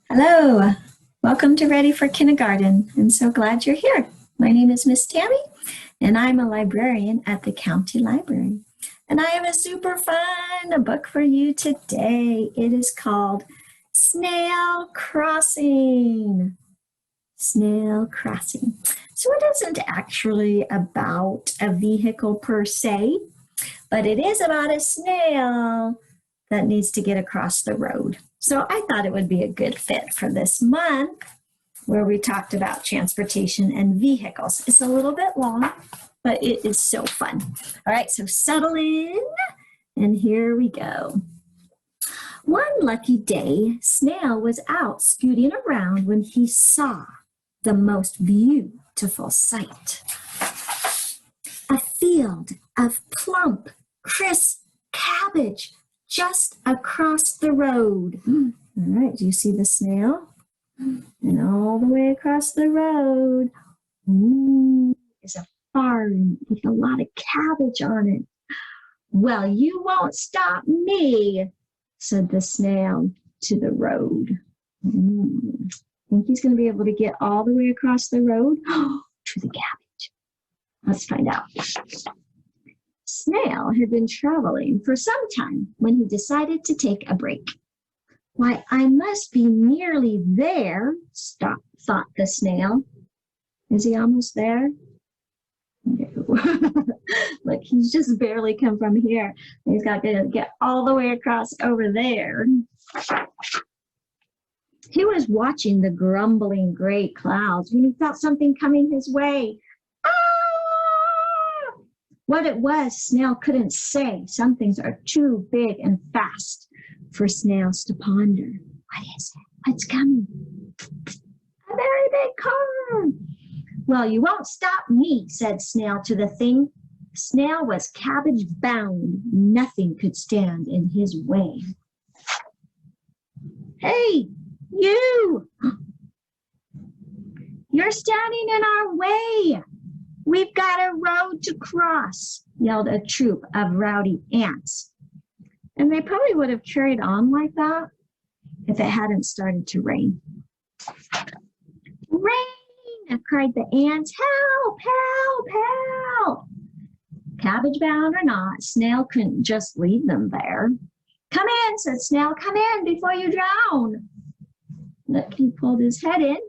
Hello, welcome to Ready for Kindergarten. I'm so glad you're here. My name is Miss Tami, and I'm a librarian at the County Library. And I have a super fun book for you today. It is called Snail Crossing. Snail Crossing. So it isn't actually about a vehicle per se, but it is about a snail that needs to get across the road. So I thought it would be a good fit for this month where we talked about transportation and vehicles. It's a little bit long, but it is so fun. All right, so settle in, and here we go. One lucky day, Snail was out scooting around when he saw the most beautiful sight. A field of plump, crisp cabbage just across the road. All right, do you see the snail? And all the way across the road is a farm with a lot of cabbage on it. Well, you won't stop me, said the snail to the road. Think he's going to be able to get all the way across the road to the cabbage? Let's find out. Snail had been traveling for some time when he decided to take a break. Why, I must be nearly there, thought the snail. Is he almost there? No. Look, he's just barely come from here. He's got to get all the way across over there. He was watching the grumbling gray clouds when he felt something coming his way. What it was, Snail couldn't say. Some things are too big and fast for snails to ponder. What is it? What's coming? A very big car. Well, you won't stop me, said Snail to the thing. Snail was cabbage bound. Nothing could stand in his way. Hey, you! You're standing in our way. We've got a road to cross, yelled a troop of rowdy ants. And they probably would have carried on like that if it hadn't started to rain. Rain, cried the ants. Help, help, help. Cabbage bound or not, Snail couldn't just leave them there. Come in, said Snail, come in before you drown. Look, he pulled his head in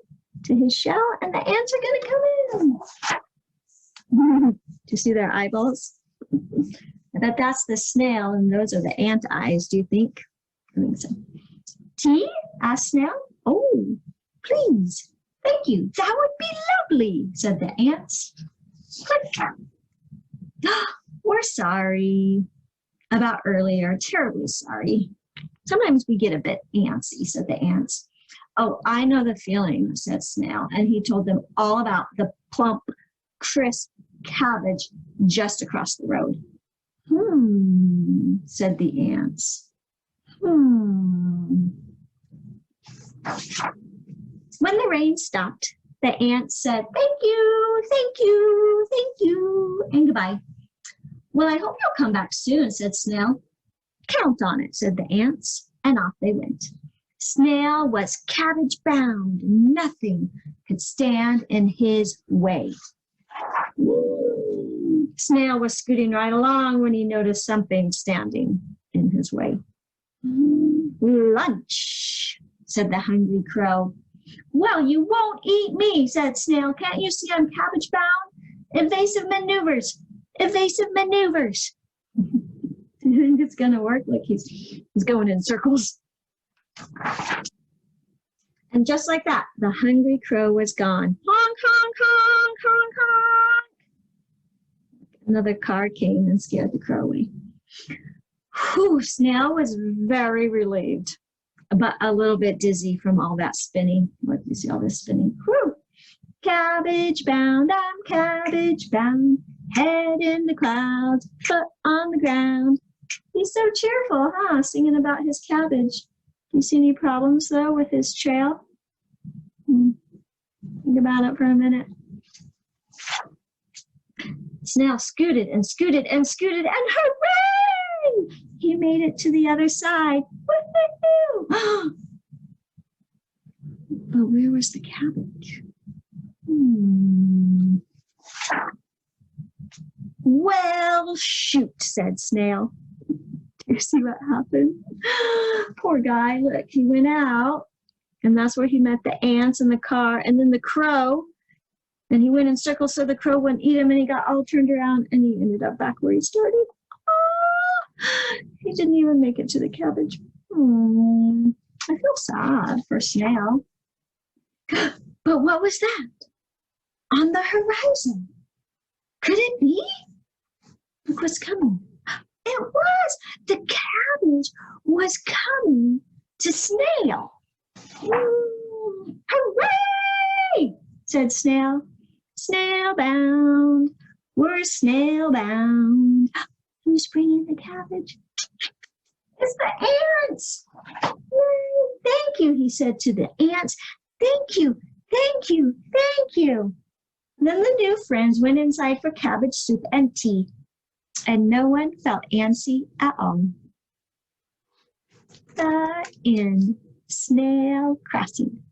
to his shell, and the ants are going to come in. Do you see their eyeballs? I bet that's the snail, and those are the ant eyes, do you think? I think so. Tea? asked Snail. Oh, please. Thank you. That would be lovely, said the ants. We're sorry about earlier. Terribly sorry. Sometimes we get a bit antsy, said the ants. Oh, I know the feeling, said Snail, and he told them all about the plump, crisp cabbage just across the road. Said the ants. When the rain stopped, the ants said, thank you, thank you, thank you, and goodbye. Well, I hope you'll come back soon, said Snail. Count on it, said the ants, and off they went. Snail was cabbage bound. Nothing could stand in his way. Snail was scooting right along when he noticed something standing in his way. Lunch, said the hungry crow. Well, you won't eat me, said Snail. Can't you see I'm cabbage bound? Evasive maneuvers, evasive maneuvers. Do you think it's going to work? Like he's going in circles. And just like that, the hungry crow was gone. Honk, honk, honk, honk, honk. Another car came and scared the crow away. Whew, Snail was very relieved, but a little bit dizzy from all that spinning. Look, you see all this spinning. Whew. Cabbage bound, I'm cabbage bound. Head in the clouds, foot on the ground. He's so cheerful, huh? Singing about his cabbage. Do you see any problems, though, with his trail? Think about it for a minute. Snail scooted and scooted and scooted, and hooray! He made it to the other side. Woo-hoo-hoo! But where was the cabbage? Well, shoot, said Snail. Do you see what happened? Poor guy, look, he went out, and that's where he met the ants in the car, and then the crow, and he went in circles so the crow wouldn't eat him, and he got all turned around, and he ended up back where he started. He didn't even make it to the cabbage. I feel sad for Snail. But what was that on the horizon? Could it be? Look what's coming. It was. The cabbage was coming to Snail. Hooray! Said Snail. Snail bound. We're snail bound. Who's bringing the cabbage? It's the ants. Thank you, he said to the ants. Thank you, thank you, thank you. And then the new friends went inside for cabbage soup and tea, and no one felt antsy at all. The end. Snail Crossing.